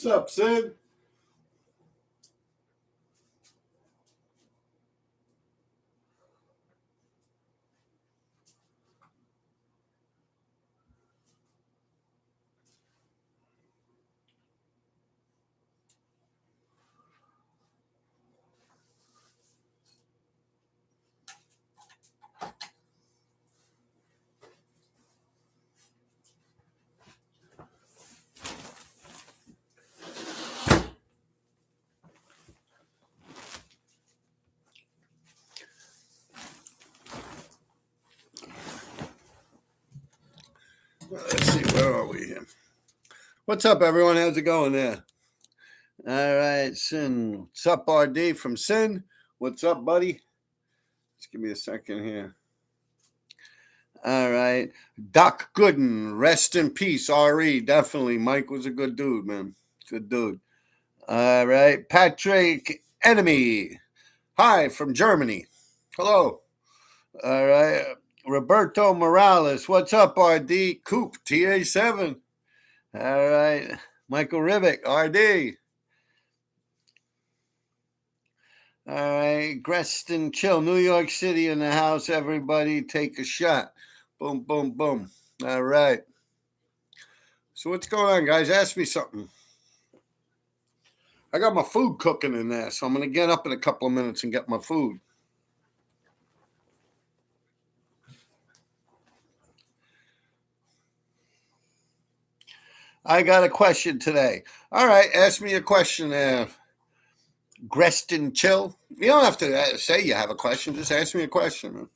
What's up, Sid? Let's see, where are we here? What's up, everyone? How's it going there? All right, Sin. What's up, RD from Sin? What's up, buddy? Just give me a second here. All right. Doc Gooden, rest in peace, RE. Definitely. Mike was a good dude, man. Good dude. All right. Patrick Enemy. Hi, from Germany. Hello. All right. Roberto Morales. What's up, RD? Coop, TA7. All right. Michael Ribick, RD. All right. Greston Chill, New York City in the house. Everybody take a shot. Boom, boom, boom. All right. So what's going on, guys? Ask me something. I got my food cooking in there, so I'm going to get up in a couple of minutes and get my food. I got a question today. All right, ask me a question there. Greston Chill. You don't have to say you have a question. Just ask me a question, man.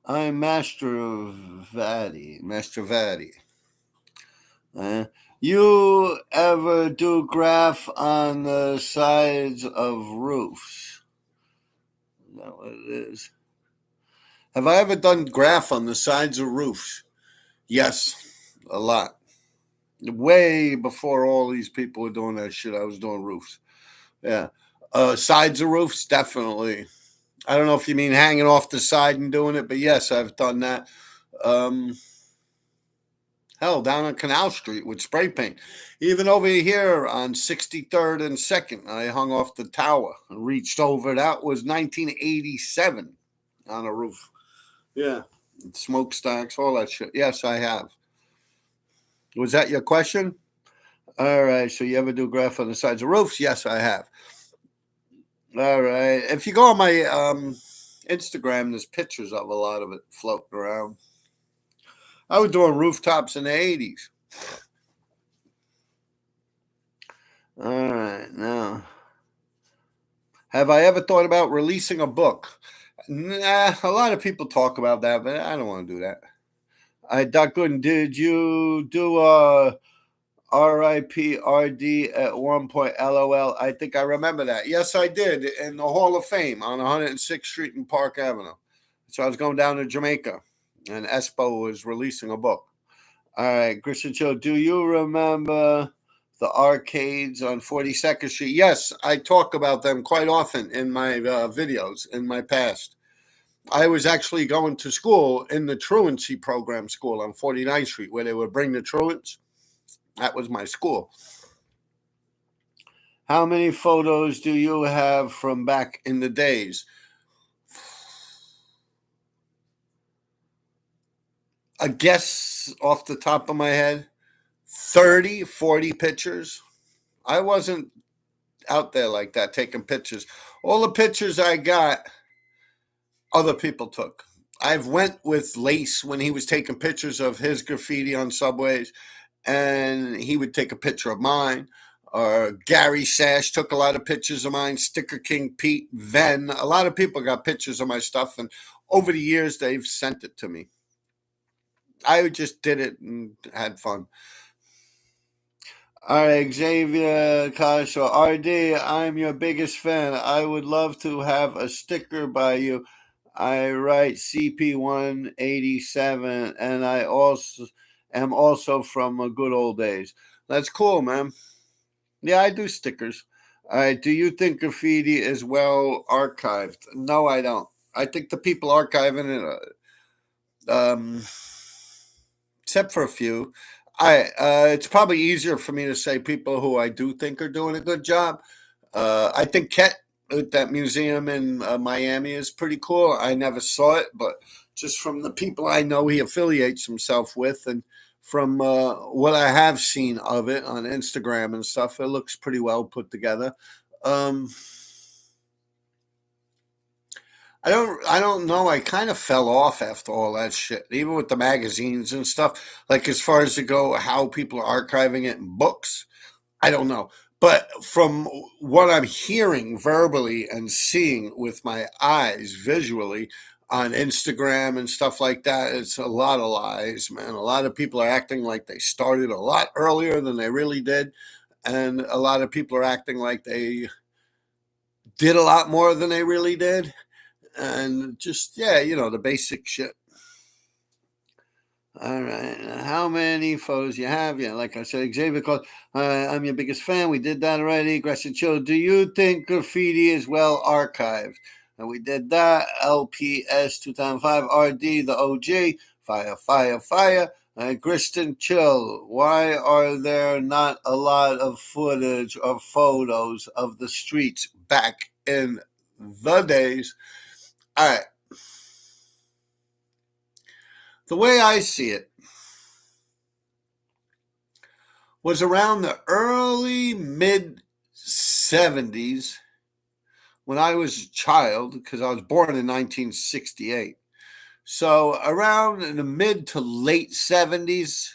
I'm Master Vadi. You ever do graph on the sides of roofs? Is that what it is? Have I ever done graph on the sides of roofs? Yes, a lot. Way before all these people were doing that shit, I was doing roofs. Yeah. Sides of roofs, definitely. I don't know if you mean hanging off the side and doing it, but yes, I've done that. Hell, down on Canal Street with spray paint. Even over here on 63rd and 2nd, I hung off the tower and reached over. That was 1987 on a roof. Yeah. Smokestacks, all that shit. Yes, I have. Was that your question? All right. So you ever do graph on the sides of roofs? Yes, I have. All right. If you go on my Instagram, there's pictures of a lot of it floating around. I was doing rooftops in the 80s. All right. Now, have I ever thought about releasing a book? Nah, a lot of people talk about that, but I don't want to do that. Doc Gooden, did you do a RIP RD at one point? LOL. I think I remember that. Yes, I did in the Hall of Fame on 106th Street and Park Avenue. So I was going down to Jamaica, and Espo was releasing a book. All right, Christian Chill, do you remember the arcades on 42nd Street? Yes, I talk about them quite often in my videos in my past. I was actually going to school in the truancy program school on 49th Street where they would bring the truants. That was my school. How many photos do you have from back in the days? I guess off the top of my head, 30, 40 pictures. I wasn't out there like that taking pictures. All the pictures I got, other people took. I've went with Lace when he was taking pictures of his graffiti on subways, and he would take a picture of mine. Or Gary Sash took a lot of pictures of mine. Sticker King Pete, Ven. A lot of people got pictures of my stuff, and over the years they've sent it to me. I just did it and had fun. All right, Xavier Kasho, RD, I'm your biggest fan. I would love to have a sticker by you. I write CP187, and I also am also from good old days. That's cool, man. Yeah, I do stickers. All right. Do you think graffiti is well archived? No, I don't. I think the people archiving it, except for a few, it's probably easier for me to say people who I do think are doing a good job. I think Ket at that museum in Miami is pretty cool. I never saw it, but just from the people I know he affiliates himself with, and from what I have seen of it on Instagram and stuff, it looks pretty well put together. Um, I don't know. I kind of fell off after all that shit, even with the magazines and stuff. Like as far as to go, how people are archiving it in books. I don't know. But from what I'm hearing verbally and seeing with my eyes visually on Instagram and stuff like that, it's a lot of lies, man. A lot of people are acting like they started a lot earlier than they really did. And a lot of people are acting like they did a lot more than they really did. And just, yeah, the basic shit. All right. How many photos you have? Yeah, like I said, Xavier called. I'm your biggest fan. We did that already. Aggressive Chill. Do you think graffiti is well archived? And we did that. LPS 2005 RD, the OG. Fire, fire, fire. Kristen Chill. Why are there not a lot of footage or photos of the streets back in the days? All right. The way I see it was around the early mid 70s when I was a child, because I was born in 1968. So around in the mid to late 70s,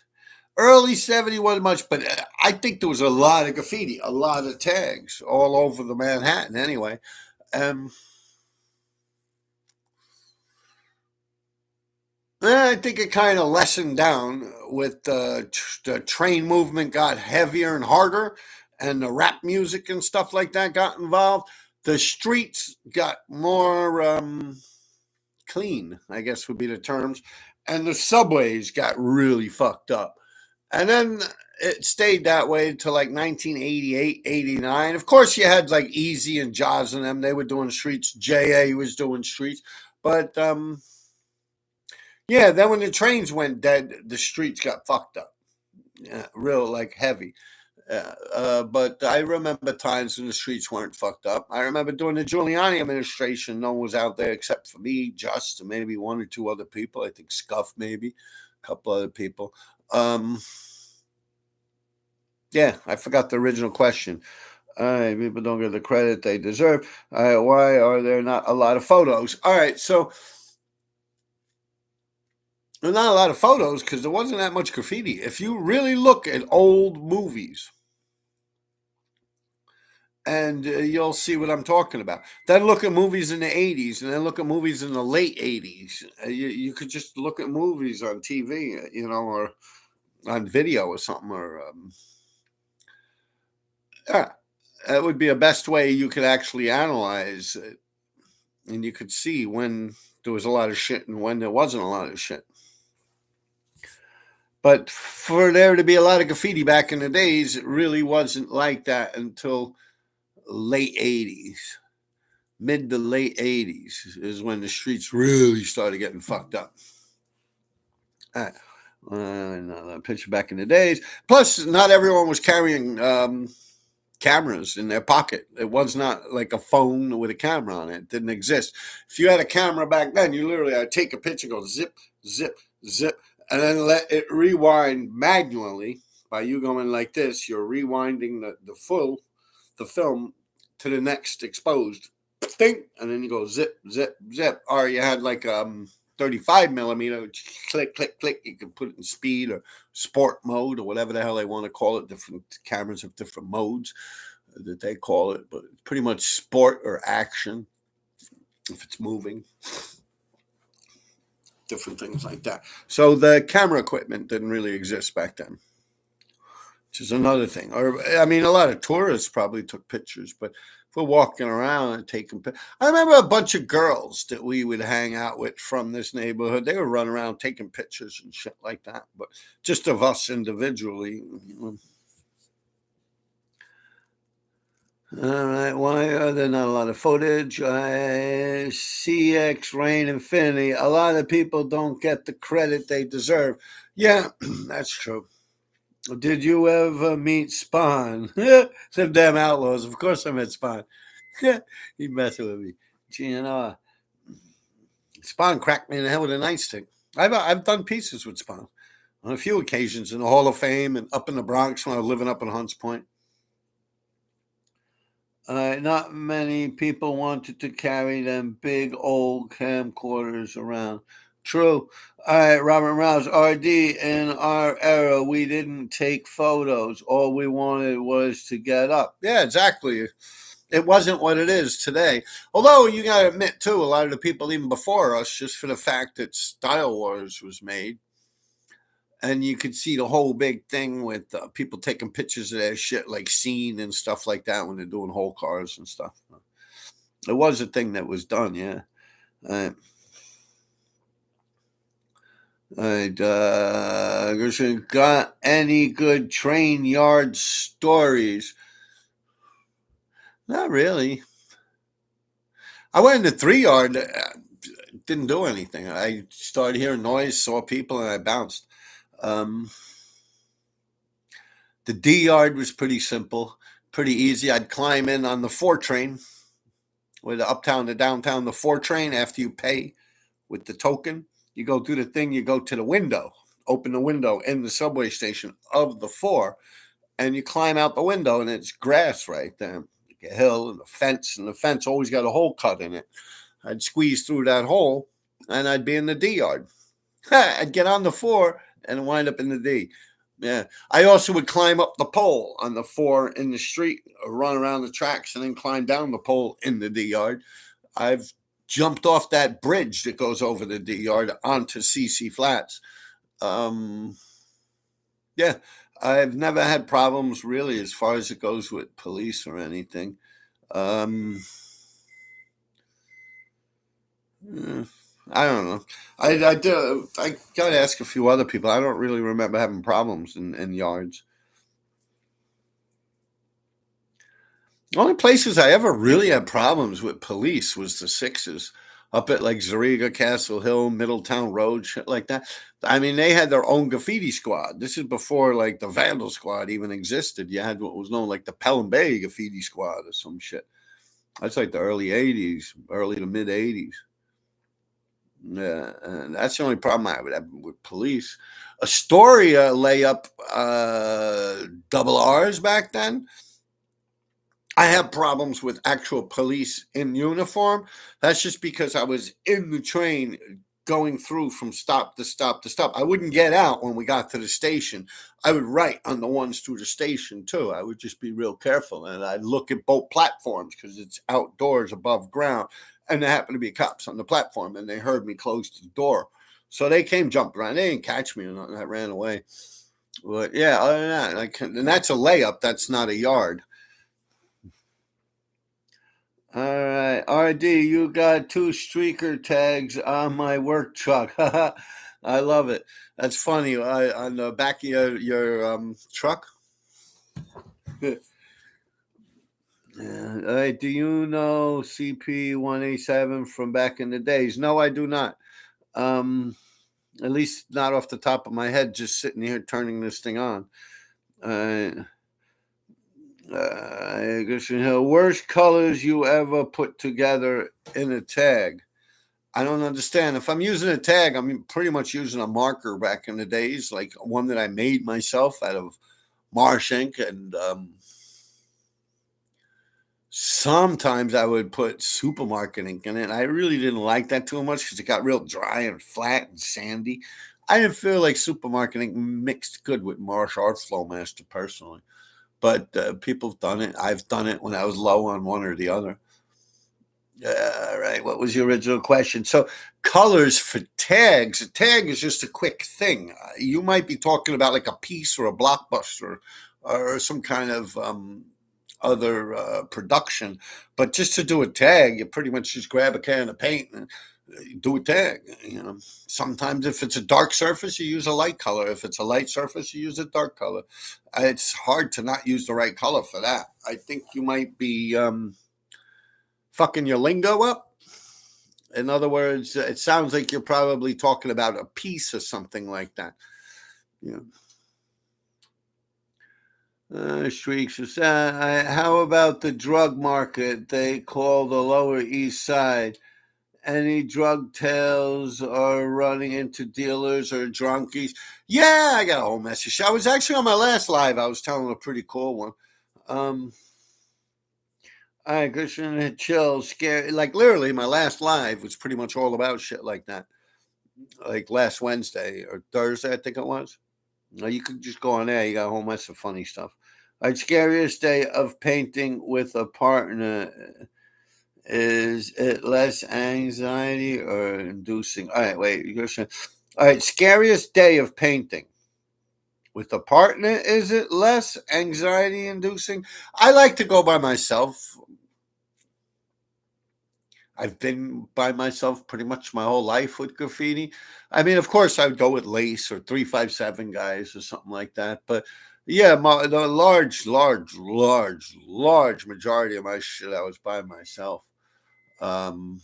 early 70s wasn't much, but I think there was a lot of graffiti, a lot of tags all over the Manhattan anyway. Um, I think it kind of lessened down with the train movement got heavier and harder, and the rap music and stuff like that got involved. The streets got more clean, I guess would be the terms, and the subways got really fucked up. And then it stayed that way until like 1988, 89. Of course, you had like Easy and Jaws and them. They were doing streets. JA was doing streets. But yeah, then when the trains went dead, the streets got fucked up. Yeah, real like heavy. But I remember times when the streets weren't fucked up. I remember during the Giuliani administration, no one was out there except for me, just and maybe one or two other people. I think Scuff, maybe a couple other people. Um, yeah, I forgot the original question. All right, people don't get the credit they deserve. All right, why are there not a lot of photos? All right, so there's not a lot of photos because there wasn't that much graffiti. If you really look at old movies, and you'll see what I'm talking about. Then look at movies in the 80s, and then look at movies in the late 80s. You could just look at movies on TV, or on video or something, or yeah, that would be a best way you could actually analyze it, and you could see when there was a lot of shit and when there wasn't a lot of shit. But for there to be a lot of graffiti back in the days, it really wasn't like that until late 80s. Mid to late 80s is when the streets really started getting fucked up. Another picture back in the days. Plus, not everyone was carrying cameras in their pocket. It was not like a phone with a camera on it. It didn't exist. If you had a camera back then, you literally had to take a picture, go zip, zip, zip, and then let it rewind manually by you going like this. You're rewinding the film to the next exposed thing, and then you go zip, zip, zip. Or you had like 35 millimeter, click, click, click. You can put it in speed or sport mode or whatever the hell they want to call it. Different cameras have different modes that they call it, but it's pretty much sport or action if it's moving. Different things like that. So the camera equipment didn't really exist back then, which is another thing. Or I mean, a lot of tourists probably took pictures, but if we're walking around and taking pictures, I remember a bunch of girls that we would hang out with from this neighborhood. They would run around taking pictures and shit like that, but just of us individually. All right. Why are there not a lot of footage? CX Rain Infinity. A lot of people don't get the credit they deserve. Yeah, that's true. Did you ever meet Spawn? Some damn outlaws. Of course I met Spawn. He messing with me. Gee, Spawn cracked me in the head with a nightstick. I've done pieces with Spawn on a few occasions in the Hall of Fame and up in the Bronx when I was living up in Hunts Point. Not many people wanted to carry them big old camcorders around. True. All right, Robert Rouse, RD, in our era, we didn't take photos. All we wanted was to get up. Yeah, exactly. It wasn't what it is today. Although you got to admit, too, a lot of the people even before us, just for the fact that Style Wars was made, and you could see the whole big thing with people taking pictures of their shit, like Scene and stuff like that when they're doing whole cars and stuff. It was a thing that was done, yeah. Uh, got any good train yard stories? Not really. I went in the 3 yard, didn't do anything. I started hearing noise, saw people, and I bounced. Um, the D yard was pretty simple, pretty easy. I'd climb in on the 4 train, with the uptown to downtown, the 4 train. After you pay with the token, you go through the thing, you go to the window, open the window in the subway station of the 4, and you climb out the window, and it's grass right there, like a hill and the fence always got a hole cut in it. I'd squeeze through that hole, and I'd be in the D yard. I'd get on the 4 and wind up in the D. Yeah. I also would climb up the pole on the 4 in the street, run around the tracks, and then climb down the pole in the D yard. I've jumped off that bridge that goes over the D yard onto CC Flats. Um, yeah, I've never had problems really as far as it goes with police or anything. Um, eh, I don't know. I do. I got to ask a few other people. I don't really remember having problems in yards. The only places I ever really had problems with police was the sixes up at like Zariga, Castle Hill, Middletown Road, shit like that. I mean, they had their own graffiti squad. This is before like the Vandal squad even existed. You had what was known like the Pelham Bay graffiti squad or some shit. That's like the early 80s, early to mid 80s. Yeah, and that's the only problem I would have with police. Astoria lay up double R's back then. I have problems with actual police in uniform. That's just because I was in the train going through from stop to stop to stop. I wouldn't get out when we got to the station. I would write on the ones through the station too. I would just be real careful, and I'd look at both platforms because it's outdoors above ground, and there happened to be cops on the platform, and they heard me close the door. So they came, jumped around. They didn't catch me or nothing. I ran away. But yeah, other than that, and that's a layup. That's not a yard. All right, RD, you got 2 streaker tags on my work truck. I love it. That's funny. On the back of your truck. Yeah. All right. Do you know CP187 from back in the days? No, I do not. Um, at least not off the top of my head. Just sitting here turning this thing on. Uh, I guess you know, worst colors you ever put together in a tag. I don't understand. If I'm using a tag, I'm pretty much using a marker back in the days, like one that I made myself out of marsh ink. And sometimes I would put supermarket ink in it. I really didn't like that too much because it got real dry and flat and sandy. I didn't feel like supermarket ink mixed good with Marsh Art Flowmaster personally. But people have done it. I've done it when I was low on one or the other. All right. What was your original question? So, colors for tags. A tag is just a quick thing. You might be talking about like a piece or a blockbuster or some kind of other production. But just to do a tag, you pretty much just grab a can of paint and do it there. Sometimes if it's a dark surface, you use a light color. If it's a light surface, you use a dark color. It's hard to not use the right color for that. I think you might be fucking your lingo up. In other words, it sounds like you're probably talking about a piece or something like that. Streaks. How about the drug market they call the Lower East Side? Any drug tails are running into dealers or drunkies? Yeah, I got a whole message. I was actually on my last live. I was telling a pretty cool one. All right, Christian, chill, scary. Like literally, my last live was pretty much all about shit like that. Like last Wednesday or Thursday, I think it was. You could just go on there. You got a whole mess of funny stuff. All right, scariest day of painting with a partner. Is it less anxiety or inducing? All right, wait. All right, scariest day of painting with a partner. Is it less anxiety inducing? I like to go by myself. I've been by myself pretty much my whole life with graffiti. I mean, of course, I would go with Lace or 357 guys or something like that. But yeah, the large majority of my shit, I was by myself. Um,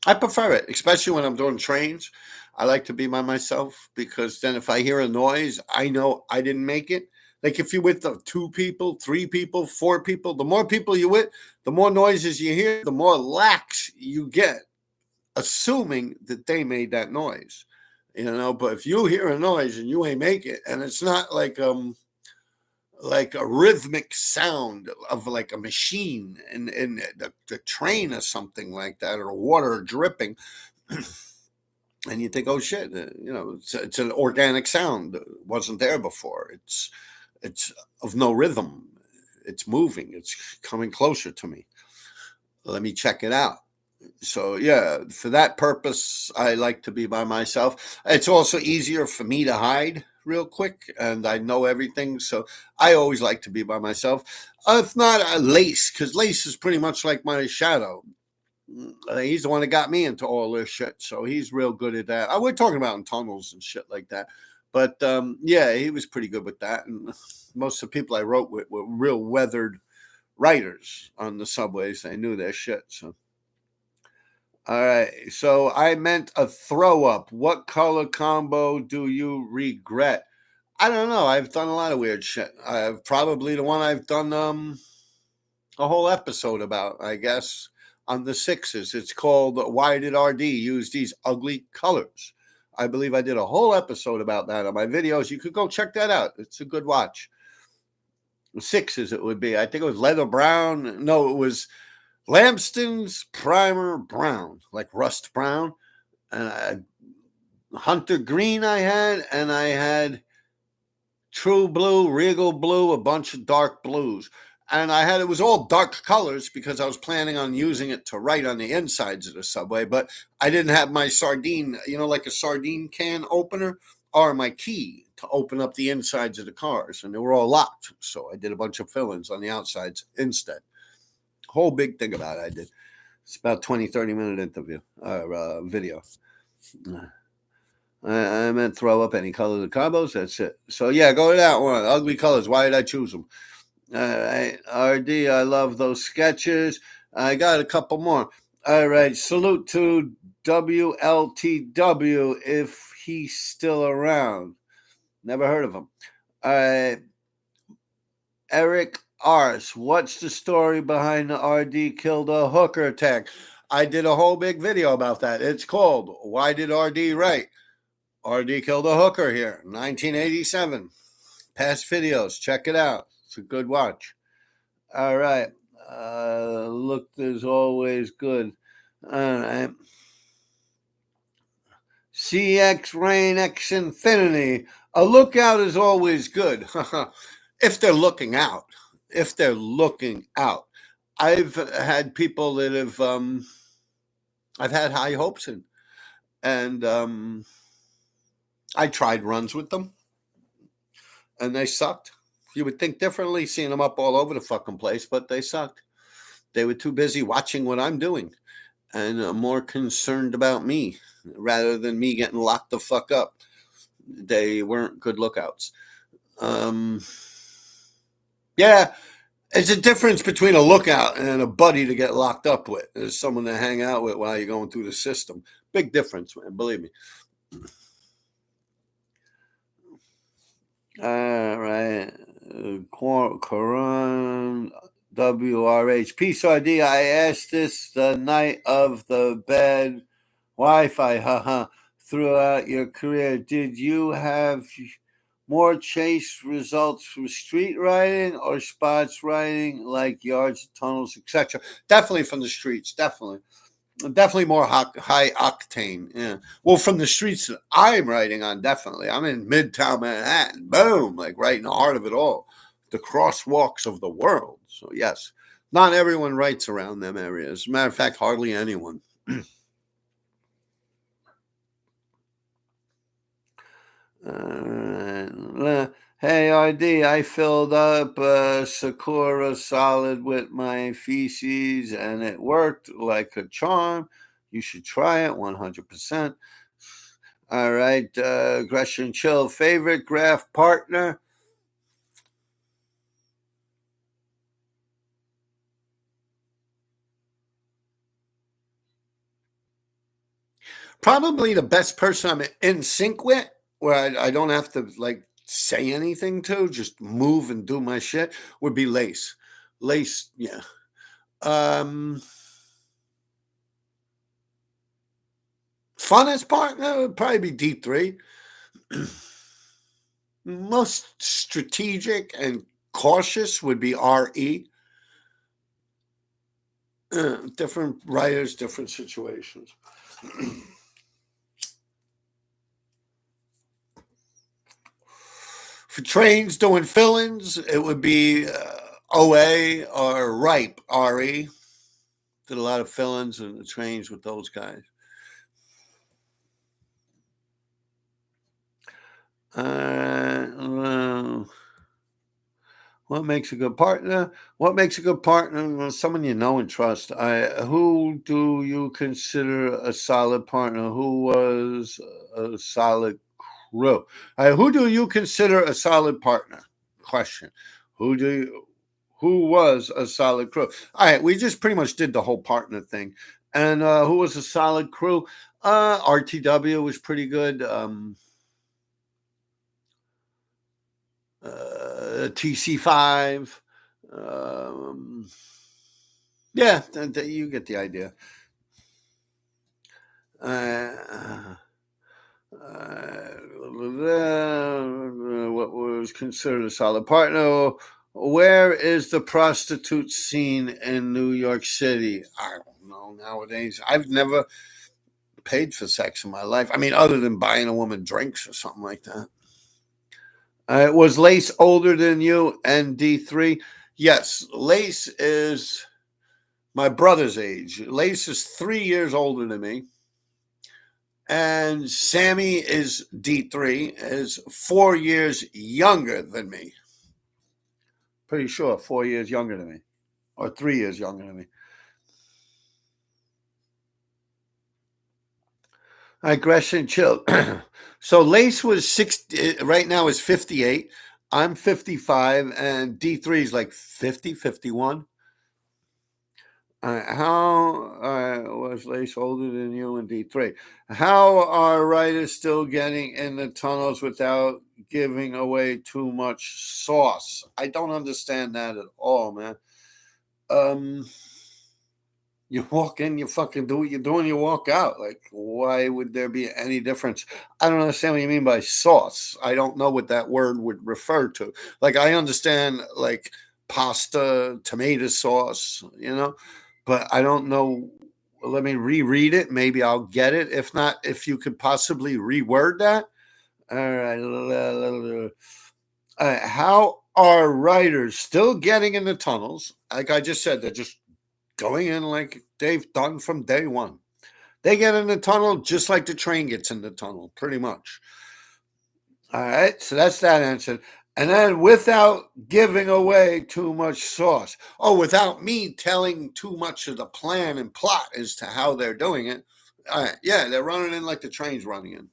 I prefer it, especially when I'm doing trains. I like to be by myself because then if I hear a noise, I know I didn't make it. Like if you're with the 2 people, 3 people, 4 people, the more people you with, the more noises you hear, the more lax you get, assuming that they made that noise. But if you hear a noise and you ain't make it, and it's not like a rhythmic sound of like a machine in the train or something like that, or water dripping, and you think, oh shit, it's an organic sound. It wasn't there before. It's of no rhythm. It's moving. It's coming closer to me. Let me check it out. So yeah, for that purpose, I like to be by myself. It's also easier for me to hide real quick, and I know everything. So I always like to be by myself. If not, Lace, because Lace is pretty much like my shadow. He's the one that got me into all this shit, so he's real good at that. We're talking about in tunnels and shit like that, but yeah, he was pretty good with that. And most of the people I wrote with were real weathered writers on the subways. They knew their shit. So, all right. So I meant a throw up. What color combo do you regret? I don't know. I've done a lot of weird shit. Probably the one I've done a whole episode about, I guess, on the sixes. It's called Why Did RD Use These Ugly Colors? I believe I did a whole episode about that on my videos. You could go check that out. It's a good watch. Sixes it would be. I think it was leather brown. No, it was Lamston's primer brown, like rust brown. And Hunter green I had, and I had True Blue, Regal Blue, a bunch of dark blues. And it was all dark colors because I was planning on using it to write on the insides of the subway, but I didn't have my sardine, like a sardine can opener, or my key to open up the insides of the cars. And they were all locked. So I did a bunch of fill-ins on the outsides instead. Whole big thing about it I did. It's about 20-30 minute interview or video. I meant throw up any color of the combos. That's it. So yeah, go to that one. Ugly colors. Why did I choose them? All right, RD. I love those sketches. I got a couple more. All right. Salute to WLTW if he's still around. Never heard of him. All right. Eric Ars. What's the story behind the RD killed a hooker attack? I did a whole big video about that. It's called Why Did RD Write? RD killed a hooker here, 1987. Past videos, check it out. It's a good watch. All right. Look, there's always good. All right. CX Rain X Infinity. A lookout is always good. If they're looking out. If they're looking out. I've had people that have, I've had high hopes in. And I tried runs with them. And they sucked. You would think differently seeing them up all over the fucking place, but they sucked. They were too busy watching what I'm doing. and more concerned about me rather than me getting locked the fuck up. They weren't good lookouts. Yeah, it's a difference between a lookout and a buddy to get locked up with. There's someone to hang out with while you're going through the system. Big difference, man. Believe me. All right. Coron WRH. Peace RD. I asked this the night of the bed Wi-Fi, haha. Throughout your career, did you have more chase results from street riding or spots riding like yards, tunnels, etc.? Definitely from the streets. Definitely more high octane. Yeah. Well, from the streets that I'm riding on, definitely. I'm in Midtown Manhattan. Boom, like right in the heart of it all, the crosswalks of the world. So yes, not everyone writes around them areas. As a matter of fact, hardly anyone. Hey RD, I filled up a Sakura solid with my feces and it worked like a charm. You should try it 100%. All right, Aggression Chill, favorite graph partner? Probably the best person I'm in sync with, where I don't have to like say anything to, just move and do my shit, would be Lace. Lace, yeah. Um, Funnest partner would probably be D3. Most strategic and cautious would be RE. Different writers, different situations. For trains doing fill-ins, it would be OA or Ripe RE. Did a lot of fill-ins in the trains with those guys. What makes a good partner? What makes a good partner? Well, someone you know and trust. Who do you consider a solid partner? Who was a solid crew? Who do you consider a solid partner? Question. Who do you, who was a solid crew? All right, we just pretty much did the whole partner thing. And who was a solid crew? RTW was pretty good. TC5. Yeah, you get the idea. What was considered a solid partner? Where is the prostitute scene in New York City? I don't know nowadays. I've never paid for sex in my life. I mean, other than buying a woman drinks or something like that. Was Lace older than you and D3? Yes, Lace is my brother's age. Lace is 3 years older than me. And Sammy is D3, is 4 years younger than me. Pretty sure 4 years younger than me. Or 3 years younger than me. Aggression chill. So Lace was 60, right now is 58. I'm 55, and D3 is like 50, 51. How was Lace older than you in D3? How are writers still getting in the tunnels without giving away too much sauce? I don't understand that at all, man. You walk in, you fucking do what you're doing, you walk out. Like, why would there be any difference? I don't understand what you mean by sauce. I don't know what that word would refer to. Like, I understand like pasta, tomato sauce, but I don't know. Let me reread it. Maybe I'll get it. If not, if you could possibly reword that. All right. How are writers still getting in the tunnels? Like I just said, they're just going in like they've done from day one. They get in the tunnel just like the train gets in the tunnel, pretty much. All right, so that's that answer. And then without giving away too much sauce. Oh, without me telling too much of the plan and plot as to how they're doing it. Yeah, they're running in like the train's running in.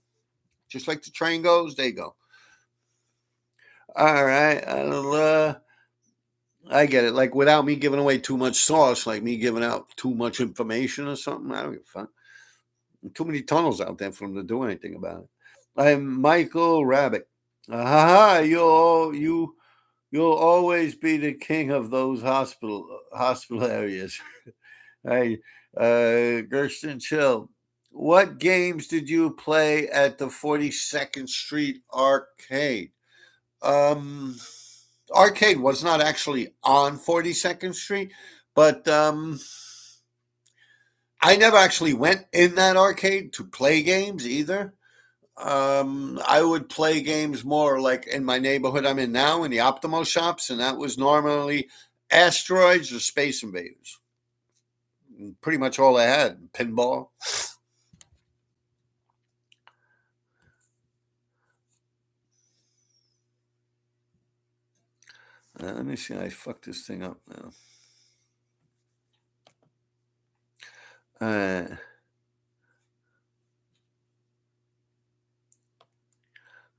Just like the train goes, they go. All right. I get it. Like without me giving away too much sauce, like me giving out too much information or something. I don't give a fuck. Too many tunnels out there for them to do anything about it. I'm Michael Rabbit. Ha! You'll always be the king of those hospital areas. Hey, Gersten Chill. What games did you play at the 42nd Street Arcade? Um, Arcade was not actually on 42nd Street, but I never actually went in that arcade to play games either. I would play games more like in my neighborhood I'm in now in the Optimo shops, and that was normally Asteroids or Space Invaders. Pretty much all I had. Pinball. Let me see. I fucked this thing up now. Uh,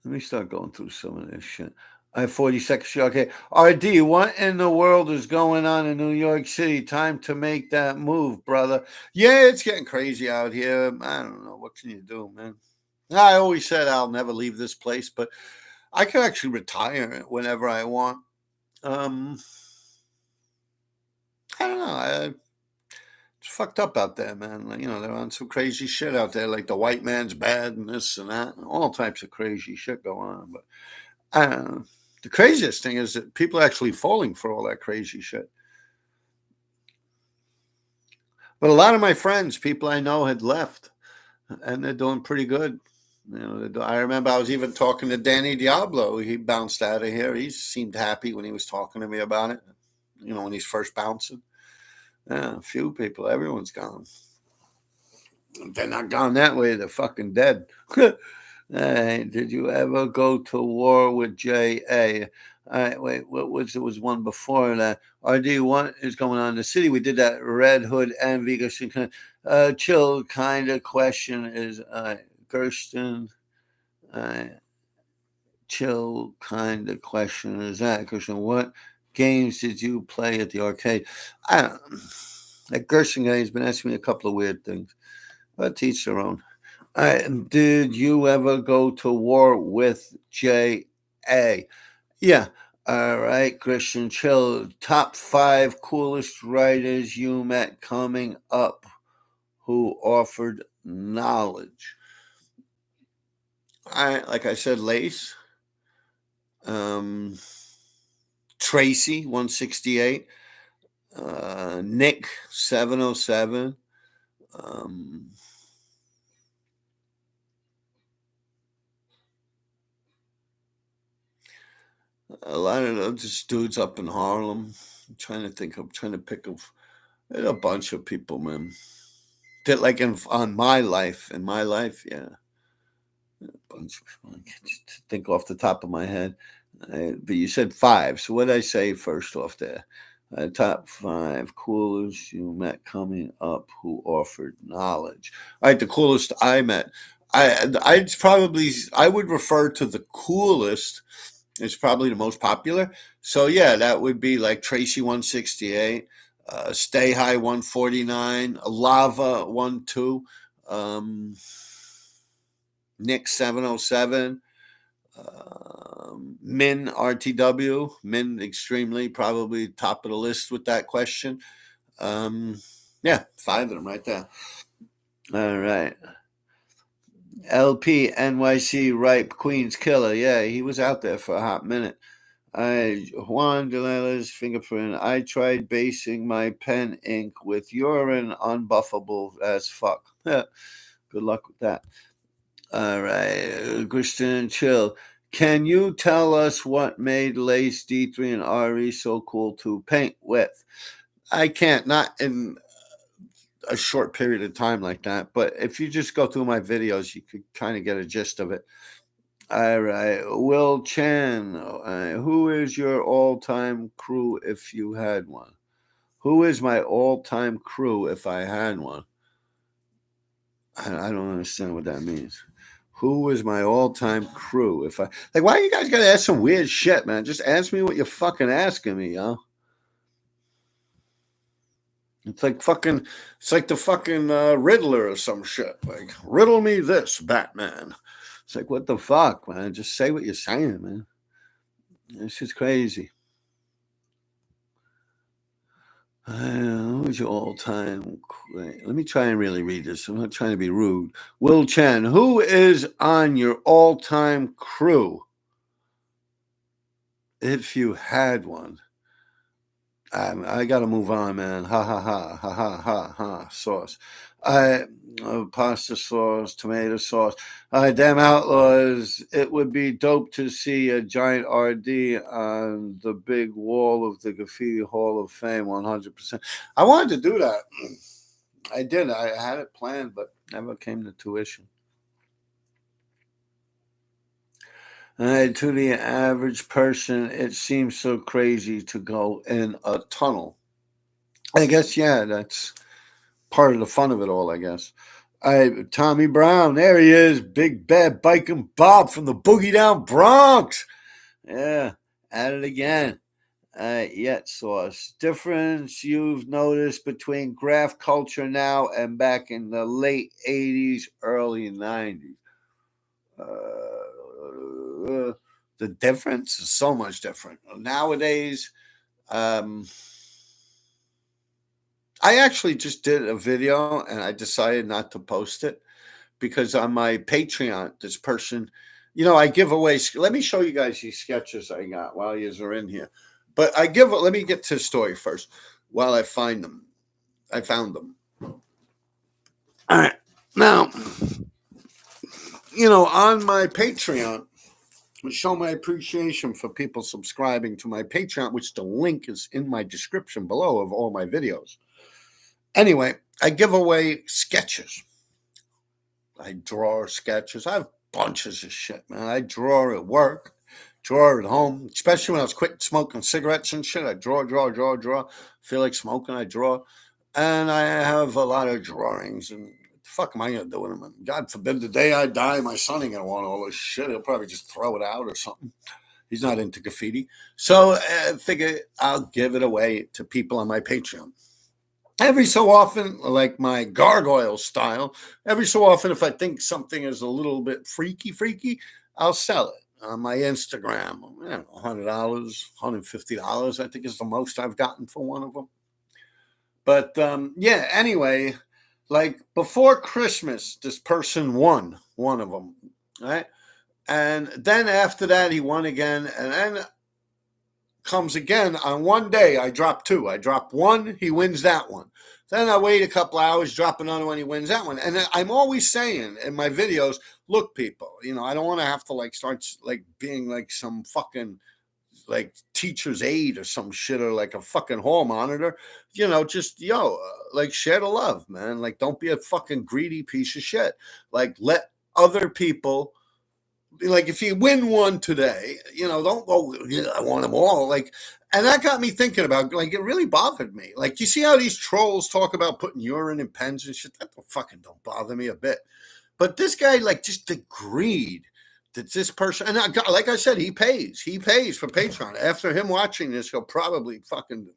Let me start going through some of this shit. I have 40 seconds. Okay. RD, what in the world is going on in New York City? Time to make that move, brother. Yeah, it's getting crazy out here. I don't know. What can you do, man? I always said I'll never leave this place, but I could actually retire whenever I want. Um, I don't know. It's fucked up out there, man. Like, they're on some crazy shit out there, like the white man's bad and this and that, and all types of crazy shit going on. But the craziest thing is that people are actually falling for all that crazy shit. But a lot of my friends, people I know, had left, and they're doing pretty good. I remember I was even talking to Danny Diablo. He bounced out of here. He seemed happy when he was talking to me about it. When he's first bouncing. Yeah, a few people. Everyone's gone. They're not gone that way. They're fucking dead. Hey, did you ever go to war with J.A.? All right, wait, what was there was one before that? RD, what is going on in the city? We did that Red Hood and Vegas. Chill kind of question is Gersten. Uh, Chill kind of question is that Gersten. What games did you play at the arcade? I don't. That Gersten guy has been asking me a couple of weird things, but to each their own. Did you ever go to war with J.A.? Yeah. All right, Christian Chill. Top 5 coolest writers you met coming up who offered knowledge. Like I said, Lace, um, Tracy 168, Nick 707. A lot of those dudes up in Harlem. I'm trying to think. I'm trying to pick up a bunch of people, man. That like on my life, yeah, a bunch of people. I can't just think off the top of my head. But you said 5. So what did I say first off there? Top 5 coolest you met coming up who offered knowledge. All right, the coolest I met. I would refer to the coolest. It's probably the most popular. So yeah, that would be like Tracy 168, Stay High 149, Lava 12, Nick 707, Min RTW, Min extremely probably top of the list with that question. Yeah, 5 of them right there. All right. LP NYC Ripe Queens Killer. Yeah, he was out there for a hot minute. Juan Galela's fingerprint. I tried basing my pen ink with urine, unbuffable as fuck. Good luck with that. All right, Christian Chill. Can you tell us what made Lace D3 and RE so cool to paint with? I can't, not in a short period of time like that, but if you just go through my videos, you could kind of get a gist of it. All right. Will Chan, who is your all-time crew if you had one? Who is my all-time crew if I had one? I don't understand what that means. Who was my all-time crew if I like? Why you guys gotta ask some weird shit, man? Just ask me what you're fucking asking me, yo. It's like fucking. It's like the fucking Riddler or some shit. Like riddle me this, Batman. It's like what the fuck, man? Just say what you're saying, man. This is crazy. Who's your all-time? Let me try and really read this. I'm not trying to be rude. Will Chen, who is on your all-time crew? If you had one, I got to move on, man. Ha ha ha ha ha ha ha. Sauce. I pasta sauce, tomato sauce. Damn outlaws! It would be dope to see a giant RD on the big wall of the Graffiti Hall of Fame. 100%. I wanted to do that. I did. I had it planned, but never came to tuition. To the average person, it seems so crazy to go in a tunnel. I guess, yeah, that's part of the fun of it all, I guess. Tommy Brown, there he is, big bad biking Bob from the Boogie Down Bronx. Yeah, at it again. Yet sauce. Difference you've noticed between graph culture now and back in the late 80s, early 90s. The difference is so much different. Nowadays, um, I actually just did a video and I decided not to post it because on my Patreon, this person, I give away. Let me show you guys these sketches I got while you are in here. But let me get to the story first while I find them. I found them. All right. Now, on my Patreon, I show my appreciation for people subscribing to my Patreon, which the link is in my description below of all my videos. Anyway, I give away sketches. I draw sketches. I have bunches of shit, man. I draw at work, draw at home, especially when I was quitting smoking cigarettes and shit. I draw. Feel like smoking, I draw. And I have a lot of drawings. And what the fuck am I going to do with them? And God forbid the day I die, my son ain't going to want all this shit. He'll probably just throw it out or something. He's not into graffiti. So I figure I'll give it away to people on my Patreon. Every so often, like my gargoyle style, every so often, if I think something is a little bit freaky, I'll sell it on my Instagram. $100, $150, I think is the most I've gotten for one of them. But yeah, anyway, like before Christmas, this person won one of them, right? And then after that, he won again. And then comes again on one day. I drop two. I drop one, he wins that one. Then I wait a couple hours, drop another one, he wins that one. And I'm always saying in my videos, look, people, I don't want to have to start being like some fucking teacher's aide or some shit or like a fucking hall monitor. Just share the love, man. Don't be a fucking greedy piece of shit. Let other people. If you win one today, don't go, I want them all. And that got me thinking about, it really bothered me. You see how these trolls talk about putting urine in pens and shit? That don't bother me a bit. But this guy, just the greed that this person, and like I said, he pays for Patreon. After him watching this, he'll probably fucking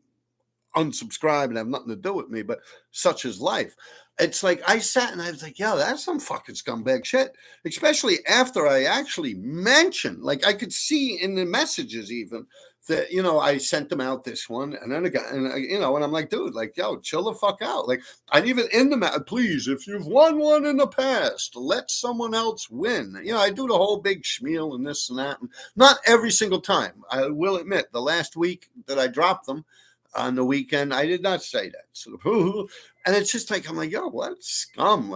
unsubscribe and have nothing to do with me, but such is life. It's I sat and I was like, yo, that's some fucking scumbag shit. Especially after I actually mentioned, I could see in the messages even that, I sent them out this one and then again, and and I'm like, dude, yo, chill the fuck out. I'd even in the please, if you've won one in the past, let someone else win. I do the whole big schmeal and this and that. And not every single time. I will admit, the last week that I dropped them, on the weekend, I did not say that. So, and it's just I'm like, yo, what scum?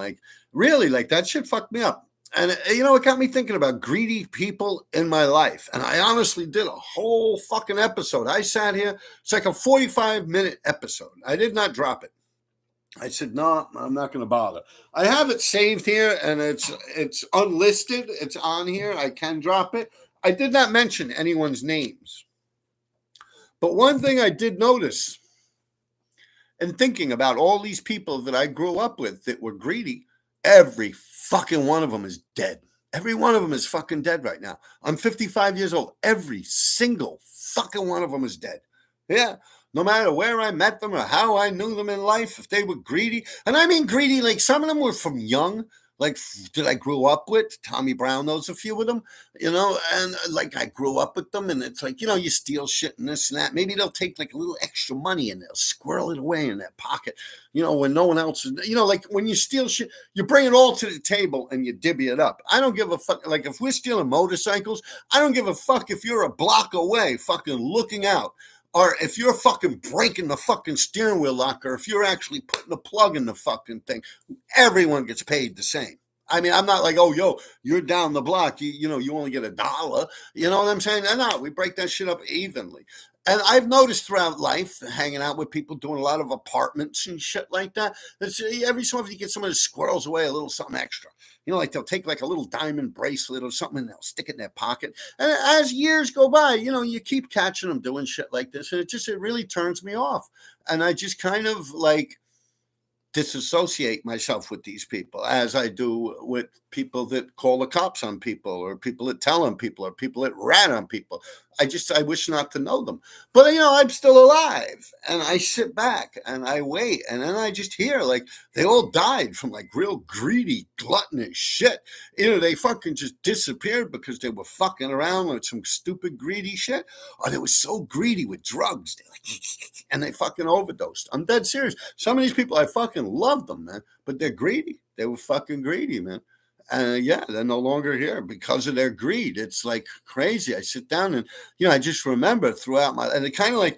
Really, that shit fucked me up. And, it got me thinking about greedy people in my life. And I honestly did a whole fucking episode. I sat here. It's like a 45-minute episode. I did not drop it. I said, no, I'm not going to bother. I have it saved here, and it's unlisted. It's on here. I can drop it. I did not mention anyone's names. But one thing I did notice, and thinking about all these people that I grew up with that were greedy, every fucking one of them is dead. Every one of them is fucking dead right now. I'm 55 years old. Every single fucking one of them is dead. Yeah. No matter where I met them or how I knew them in life, if they were greedy, and I mean greedy, like some of them were from young, like that I grew up with. Tommy Brown knows a few of them, and like I grew up with them, and it's like, you steal shit and this and that. Maybe they'll take like a little extra money and they'll squirrel it away in their pocket, when no one else is, like when you steal shit, you bring it all to the table and you divvy it up. I don't give a fuck. Like if we're stealing motorcycles, I don't give a fuck if you're a block away fucking looking out. Or if you're fucking breaking the fucking steering wheel lock, or if you're actually putting a plug in the fucking thing, everyone gets paid the same. I mean, I'm not like, oh, yo, you're down the block. You only get $1. You know what I'm saying? No, we break that shit up evenly. And I've noticed throughout life, hanging out with people doing a lot of apartments and shit like that, every so often you get someone that squirrels away a little something extra. Like they'll take like a little diamond bracelet or something and they'll stick it in their pocket. And as years go by, you keep catching them doing shit like this. And it really turns me off. And I just kind of like disassociate myself with these people, as I do with people that call the cops on people, or people that tell on people, or people that rat on people. I wish not to know them. But, I'm still alive, and I sit back and I wait, and then I just hear like they all died from like real greedy, gluttonous shit. They fucking just disappeared because they were fucking around with some stupid greedy shit, or they were so greedy with drugs, and they fucking overdosed. I'm dead serious. Some of these people, I fucking love them, man, but they're greedy. They were fucking greedy, man. Yeah, they're no longer here because of their greed. It's like crazy. I sit down and, I just remember throughout and it kind of like,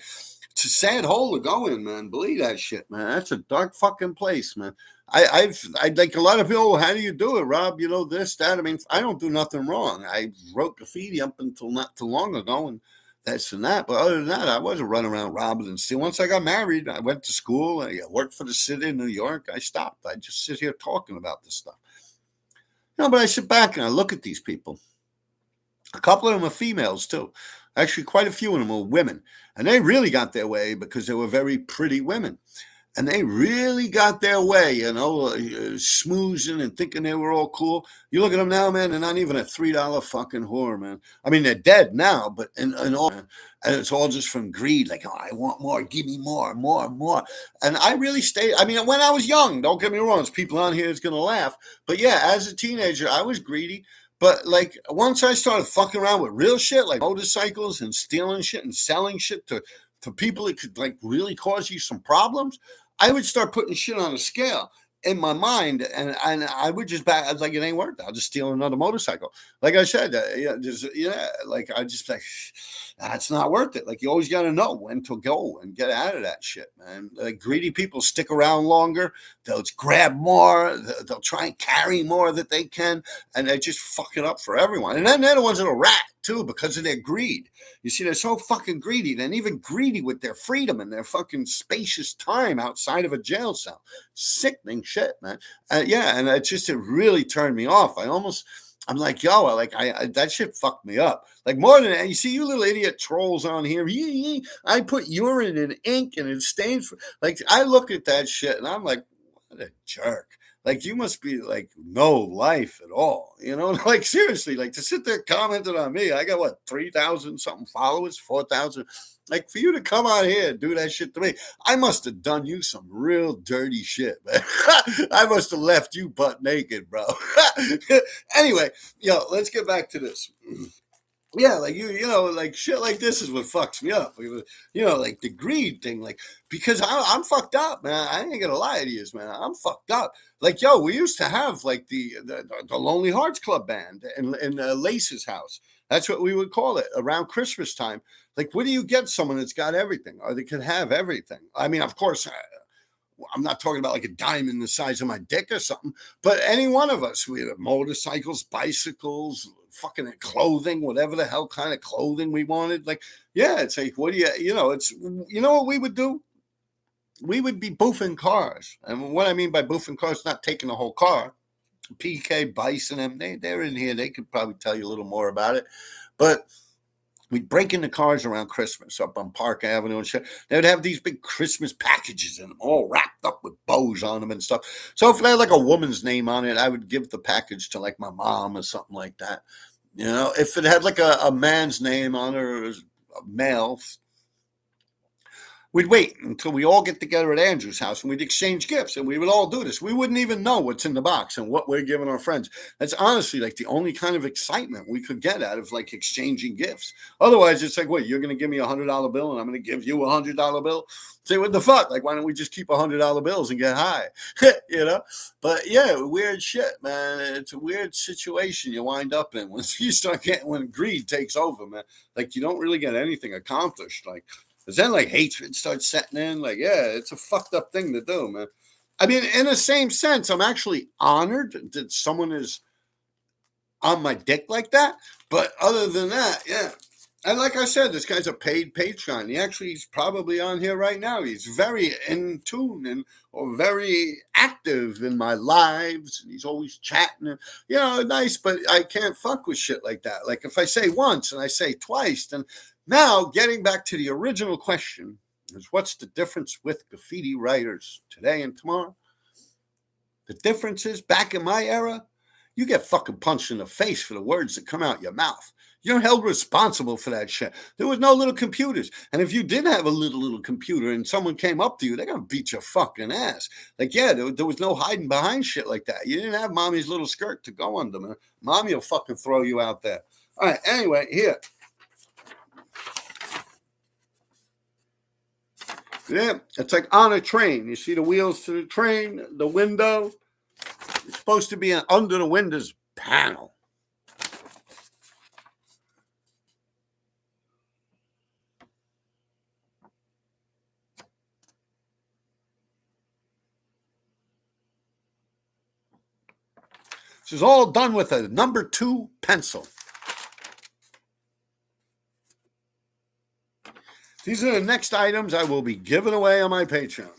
it's a sad hole to go in, man. Believe that shit, man. That's a dark fucking place, man. I like a lot of people, how do you do it, Rob? This, that. I mean, I don't do nothing wrong. I wrote graffiti up until not too long ago, and that's and that. But other than that, I wasn't running around robbing and stealing. Once I got married, I went to school. I worked for the city of New York. I stopped. I just sit here talking about this stuff. But I sit back and I look at these people. A couple of them are females too. Actually, quite a few of them were women. And they really got their way because they were very pretty women. And they really got their way, smoozing and thinking they were all cool. You look at them now, man, they're not even a $3 fucking whore, man. I mean, they're dead now, but in all, and it's all just from greed. Like, oh, I want more, give me more. And I really stayed. I mean, when I was young, don't get me wrong, there's people on here that's going to laugh. But yeah, as a teenager, I was greedy. But like once I started fucking around with real shit, like motorcycles and stealing shit and selling shit to people that could like really cause you some problems, I would start putting shit on a scale in my mind, and I would just back. I was like, it ain't worth it. I'll just steal another motorcycle. Like I said, like I just like, that's not worth it. Like you always got to know when to go and get out of that shit, man. Like greedy people stick around longer. They'll grab more. They'll try and carry more that they can, and they just fuck it up for everyone. And then they're the ones that'll rat too because of their greed. You see, they're so fucking greedy. They're even greedy with their freedom and their fucking spacious time outside of a jail cell. Sickening shit, man. Yeah, and it really turned me off. I'm like, yo, I that shit fucked me up. Like more than you see, you little idiot trolls on here. I put urine in ink and it stains. Like I look at that shit and I'm like, what a jerk. Like you must be like no life at all, like seriously, like to sit there commenting on me. I got what, 3,000 something followers, 4,000. Like for you to come out here and do that shit to me, I must have done you some real dirty shit, man. I must have left you butt naked, bro. Anyway, let's get back to this. Yeah, like like shit like this is what fucks me up. Like the greed thing, like because I'm fucked up, man. I ain't gonna lie to you, man. I'm fucked up. Like, yo, we used to have like the Lonely Hearts Club band in Lace's house. That's what we would call it around Christmas time. Like, what do you get someone that's got everything, or they can have everything? I mean, of course, I'm not talking about like a diamond the size of my dick or something, but any one of us, we had motorcycles, bicycles, fucking clothing, whatever the hell kind of clothing we wanted. Like, yeah, it's like, what do it's, what we would do? we would be boofing cars. And what I mean by boofing cars, not taking the whole car. PK, Bison, and they're in here. They could probably tell you a little more about it. But we'd break into cars around Christmas up on Park Avenue and shit. They would have these big Christmas packages in them, all wrapped up with bows on them and stuff. So if they had like a woman's name on it, I would give the package to like my mom or something like that. You know, if it had like a man's name on it or a male, we'd wait until we all get together at Andrew's house and we'd exchange gifts, and we would all do this. We wouldn't even know what's in the box and what we're giving our friends. That's honestly like the only kind of excitement we could get out of like exchanging gifts. Otherwise, it's like, wait, you're going to give me $100 bill and I'm going to give you $100 bill? Say, what the fuck? Like, why don't we just keep $100 bills and get high? You know? But yeah, weird shit, man. It's a weird situation you wind up in when you start getting, when greed takes over, man. Like, you don't really get anything accomplished. Like, because then, like, hatred starts setting in. Like, yeah, it's a fucked up thing to do, man. I mean, in the same sense, I'm actually honored that someone is on my dick like that. But other than that, yeah. And like I said, this guy's a paid patron. He's probably on here right now. He's very in tune and or very active in my lives. And he's always chatting. And, you know, nice, but I can't fuck with shit like that. Like, if I say once and I say twice, then... Now, getting back to the original question is, what's the difference with graffiti writers today and tomorrow? The difference is, back in my era, you get fucking punched in the face for the words that come out your mouth. You're held responsible for that shit. There was no little computers. And if you did have a little computer and someone came up to you, they're going to beat your fucking ass. Like, yeah, there was no hiding behind shit like that. You didn't have mommy's little skirt to go under, man. Mommy will fucking throw you out there. All right, anyway, here. Yeah, it's like on a train. You see the wheels to the train, the window. It's supposed to be an under the windows panel. This is all done with a number 2 pencil. These are the next items I will be giving away on my Patreon.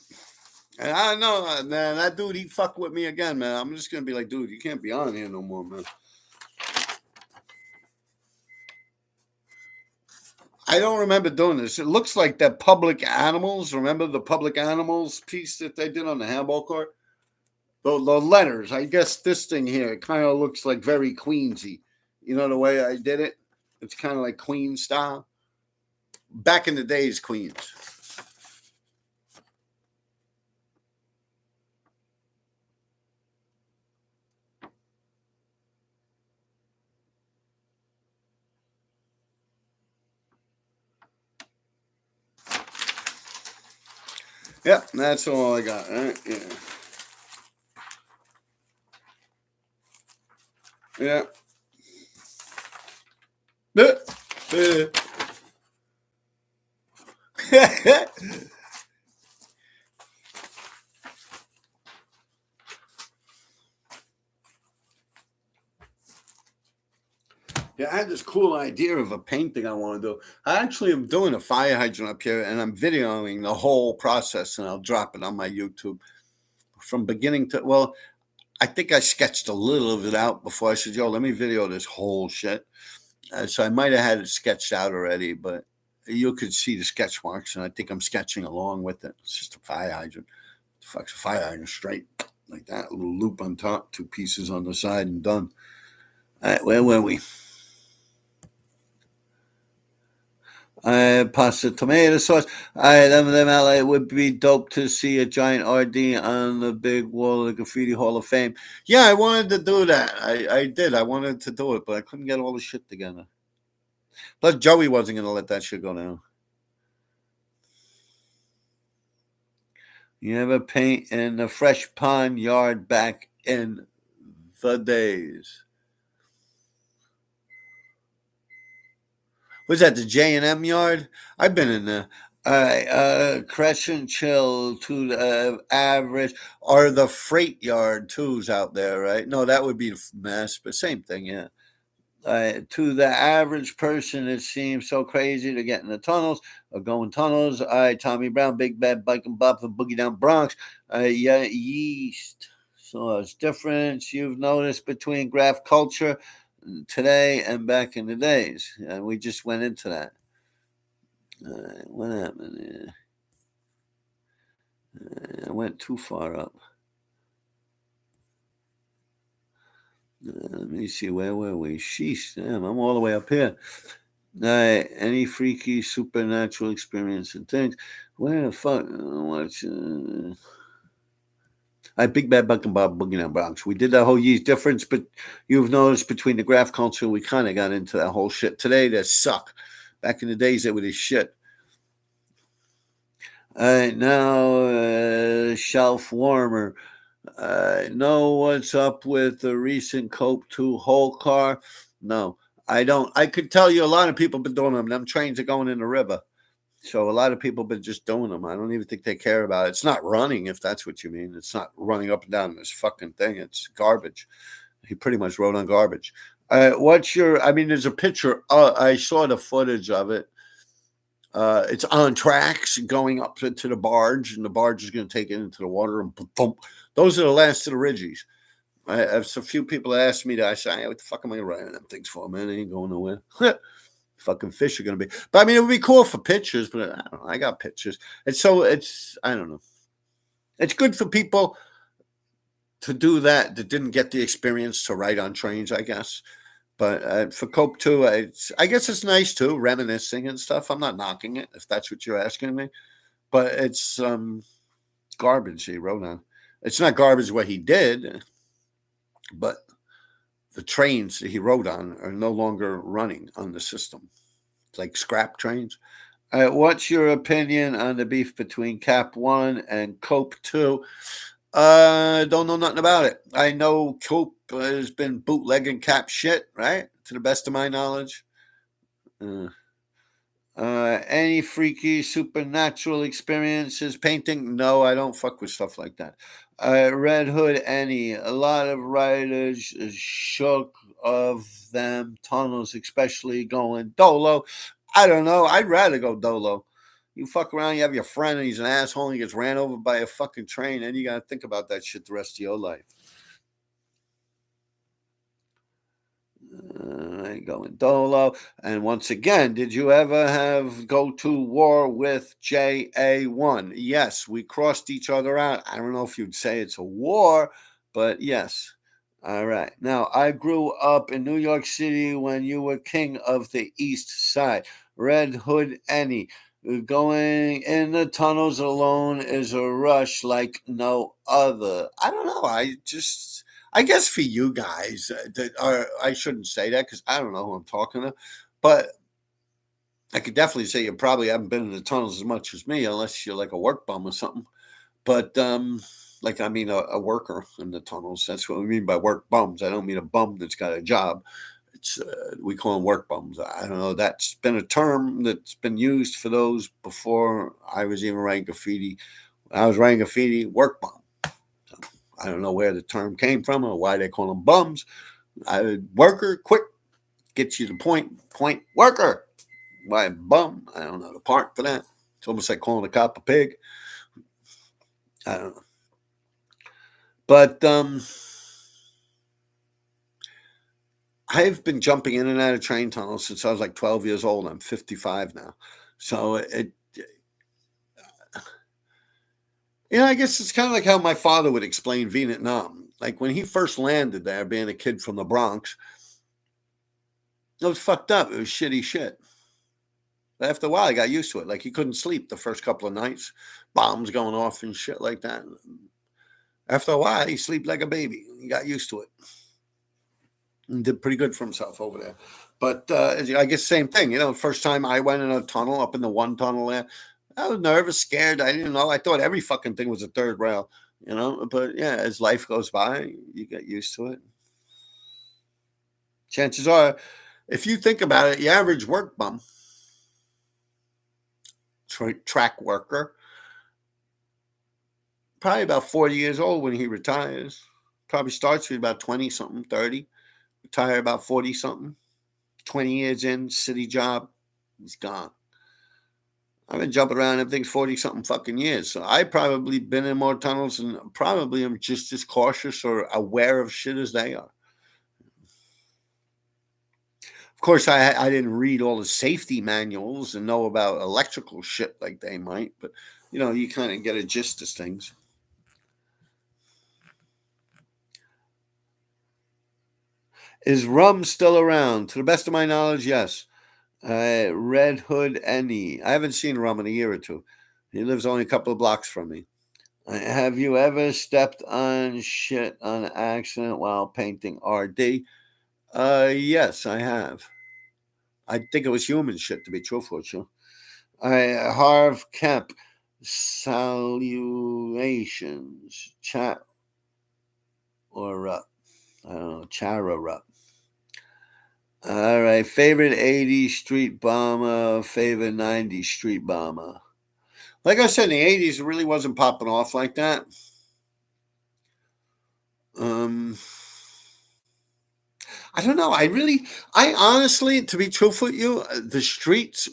And I know, man, that dude, he fucked with me again, man. I'm just going to be like, dude, you can't be on here no more, man. I don't remember doing this. It looks like that Public Animals. Remember the Public Animals piece that they did on the handball court? The letters. I guess this thing here, it kind of looks like very Queensy. You know the way I did it? It's kind of like Queen style. Back in the days, Queens. Yep, that's all I got. Right? Yeah. Yeah. Yeah, I had this cool idea of a painting I want to do. I actually am doing a fire hydrant up here, and I'm videoing the whole process, and I'll drop it on my YouTube from beginning to, well, I think I sketched a little of it out before I said, yo, let me video this whole shit. So I might have had it sketched out already, but you could see the sketch marks, and I think I'm sketching along with it. It's just a fire hydrant. The fuck's a fire hydrant straight like that, a little loop on top, 2 pieces on the side, and done. All right, where were we? Pasta tomato sauce. Them LA would be dope to see a giant RD on the big wall of the Graffiti Hall of Fame. Yeah, I wanted to do that. I did. I wanted to do it, but I couldn't get all the shit together. Plus, Joey wasn't going to let that shit go down. You ever paint in the Fresh Pond yard back in the days? Was that the J&M yard? I've been in the Crescent Chill to the Average or the Freight Yard twos out there, right? No, that would be the Mass, but same thing, yeah. To the average person, it seems so crazy to get in the tunnels or go in tunnels. Tommy Brown, Big Bad Bike and Bop, and Boogie Down Bronx. Yeah, yeast. So it's difference you've noticed between graph culture today and back in the days. And we just went into that. What happened? I went too far up. Let me see, where were we? Sheesh, damn, I'm all the way up here. Any freaky supernatural experience and things. Where the fuck? What's Big Bad Buck and Bob Boogie Down Bronx. We did that whole year's difference, but you've noticed between the graph culture, we kind of got into that whole shit. Today, they suck. Back in the days, they were this shit. Now, shelf warmer. Know what's up with the recent Cope 2 whole car? No, I don't. I could tell you a lot of people been doing them. Them trains are going in the river. So a lot of people been just doing them. I don't even think they care about it. It's not running, if that's what you mean. It's not running up and down this fucking thing. It's garbage. He pretty much rode on garbage. What's your? I mean, there's a picture. I saw the footage of it. It's on tracks going up to the barge, and the barge is going to take it into the water and boom. Those are the last of the Ridgies. I have a few people ask me that. I say, what the fuck am I riding them things for, man? They ain't going nowhere. Fucking fish are going to be. But I mean, it would be cool for pictures, but I don't know. I got pictures. And so I don't know. It's good for people to do that didn't get the experience to ride on trains, I guess. But for Cope too, I guess it's nice too, reminiscing and stuff. I'm not knocking it if that's what you're asking me, but it's garbage he wrote on. It's not garbage what he did, but the trains that he rode on are no longer running on the system. It's like scrap trains. What's your opinion on the beef between Cap 1 and Cope 2? Don't know nothing about it. I know Cope has been bootlegging Cap shit, right? To the best of my knowledge. Any freaky supernatural experiences painting? No, I don't fuck with stuff like that. Red Hood, any. A lot of writers shook of them tunnels, especially going dolo. I don't know. I'd rather go dolo. You fuck around, you have your friend, and he's an asshole, and he gets ran over by a fucking train, and you got to think about that shit the rest of your life. Going dolo. And once again, did you ever go to war with JA1? Yes, we crossed each other out. I don't know if you'd say it's a war, but yes. All right. Now, I grew up in New York City when you were king of the East Side. Red Hood any. Going in the tunnels alone is a rush like no other. I don't know. I guess for you guys that are, I shouldn't say that because I don't know who I'm talking to, but I could definitely say you probably haven't been in the tunnels as much as me, unless you're like a work bum or something. But like I mean a worker in the tunnels. That's what we mean by work bums. I don't mean a bum that's got a job. It's we call them work bums. I don't know. That's been a term that's been used for those before I was even writing graffiti. When I was writing graffiti, work bum. I don't know where the term came from or why they call them bums. Worker, quick, gets you the point worker. Why bum? I don't know the part for that. It's almost like calling a cop a pig. I don't know. But I've been jumping in and out of train tunnels since I was like 12 years old. I'm 55 now. So I guess it's kind of like how my father would explain Vietnam. Like when he first landed there, being a kid from the Bronx, it was fucked up. It was shitty shit. But after a while, I got used to it. Like he couldn't sleep the first couple of nights, bombs going off and shit like that. After a while, he slept like a baby. He got used to it. And did pretty good for himself over there. But I guess same thing. First time I went in a tunnel, up in the one tunnel there, I was nervous, scared. I didn't know. I thought every fucking thing was a third rail, But yeah, as life goes by, you get used to it. Chances are, if you think about it, your average work bum, track worker, probably about 40 years old when he retires. Probably starts with about 20 something, 30. Retire about 40 something. 20 years in, city job, he's gone. I've been jumping around in things 40 something fucking years. So I probably been in more tunnels and probably am just as cautious or aware of shit as they are. Of course, I didn't read all the safety manuals and know about electrical shit like they might, but you kind of get a gist of things. Is rum still around? To the best of my knowledge, yes. Red Hood NE. I haven't seen rum in a year or two. He lives only a couple of blocks from me. Have you ever stepped on shit on accident while painting RD? Yes, I have. I think it was human shit, to be truthful with you. Harv Kemp, salutations, chat or I don't know, chara. All right, favorite 80s street bomber, favorite 90s street bomber. Like I said, in the 80s, it really wasn't popping off like that. I don't know. I honestly, to be truthful with you, the streets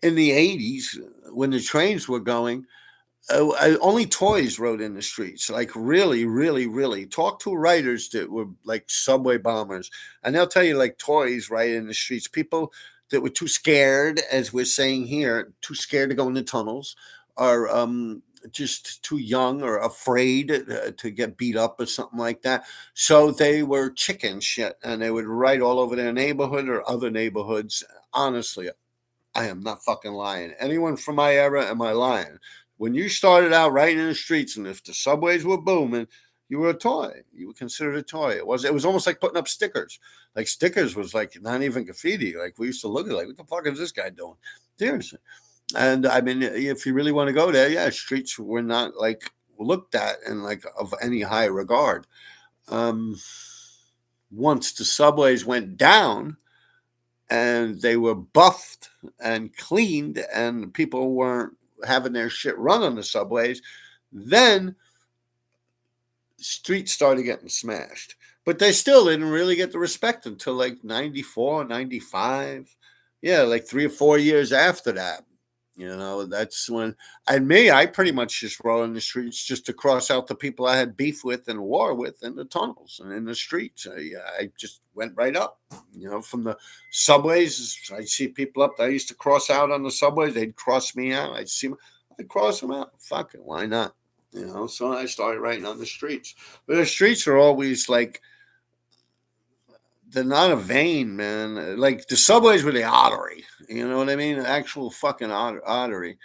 in the 80s, when the trains were going, only toys rode in the streets. Like really, really, really. Talk to writers that were like subway bombers, and they'll tell you like toys right in the streets. People that were too scared, as we're saying here, too scared to go in the tunnels, or just too young or afraid to get beat up or something like that. So they were chicken shit, and they would write all over their neighborhood or other neighborhoods. Honestly, I am not fucking lying. Anyone from my era, am I lying? When you started out writing in the streets, and if the subways were booming, you were a toy. You were considered a toy. It was almost like putting up stickers. Like stickers was like not even graffiti. Like we used to look at it like, what the fuck is this guy doing? Seriously. And I mean, if you really want to go there, yeah, streets were not like looked at in like of any high regard. Um, Once the subways went down and they were buffed and cleaned, and people weren't having their shit run on the subways, then streets started getting smashed. But they still didn't really get the respect until like 94, 95. Yeah, like 3 or 4 years after that. That's when, and me, I pretty much just rode in the streets just to cross out the people I had beef with and war with in the tunnels and in the streets. I just went right up, from the subways. I see people up there. I used to cross out on the subways. They'd cross me out. I'd cross them out. Fuck it. Why not? So I started writing on the streets. But the streets are always like, they're not a vein, man. Like the subways were the artery. You know what I mean? An actual fucking artery.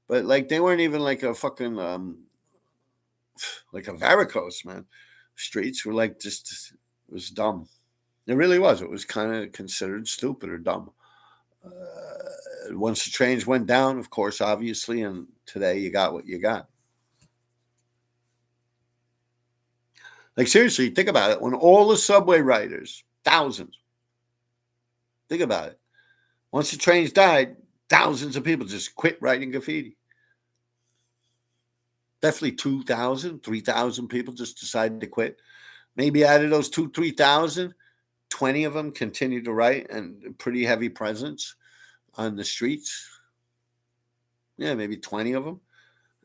But like they weren't even like a fucking like a varicose, man. Streets were like just, it was dumb. It really was. It was kind of considered stupid or dumb. Once the trains went down, of course, obviously, and today you got what you got. Like seriously, think about it. When all the subway riders, thousands, think about it. Once the trains died, thousands of people just quit writing graffiti. Definitely 2,000, 3,000 people just decided to quit. Maybe out of those 3,000, 20 of them continued to write and pretty heavy presence on the streets. Yeah, maybe 20 of them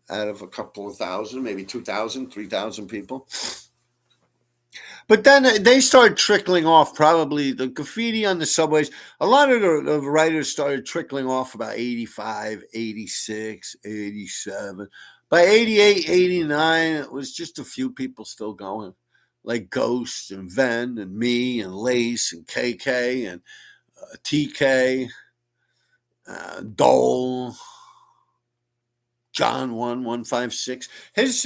out of a couple of thousand, maybe 2,000, 3,000 people. But then they started trickling off, probably the graffiti on the subways. A lot of the writers started trickling off about 85, 86, 87. By 88, 89, it was just a few people still going, like Ghost and Ven and me and Lace and KK and TK, Dole, John 1156.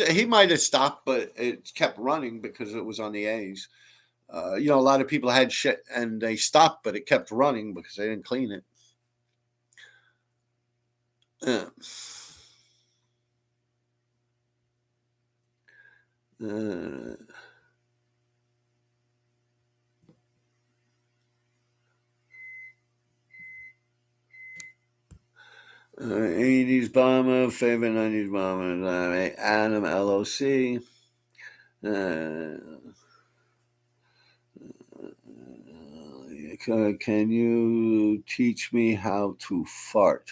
He might have stopped, but it kept running because it was on the A's. A lot of people had shit and they stopped, but it kept running because they didn't clean it. Yeah. 80s bomber, favorite 90s bomber, Adam LOC. Can you teach me how to fart?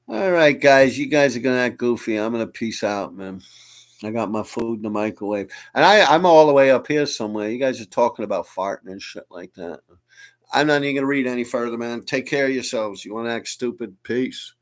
All right, guys. You guys are gonna act goofy. I'm gonna peace out, man. I got my food in the microwave, and I'm all the way up here somewhere. You guys are talking about farting and shit like that. I'm not even gonna read any further, man. Take care of yourselves. You want to act stupid? Peace.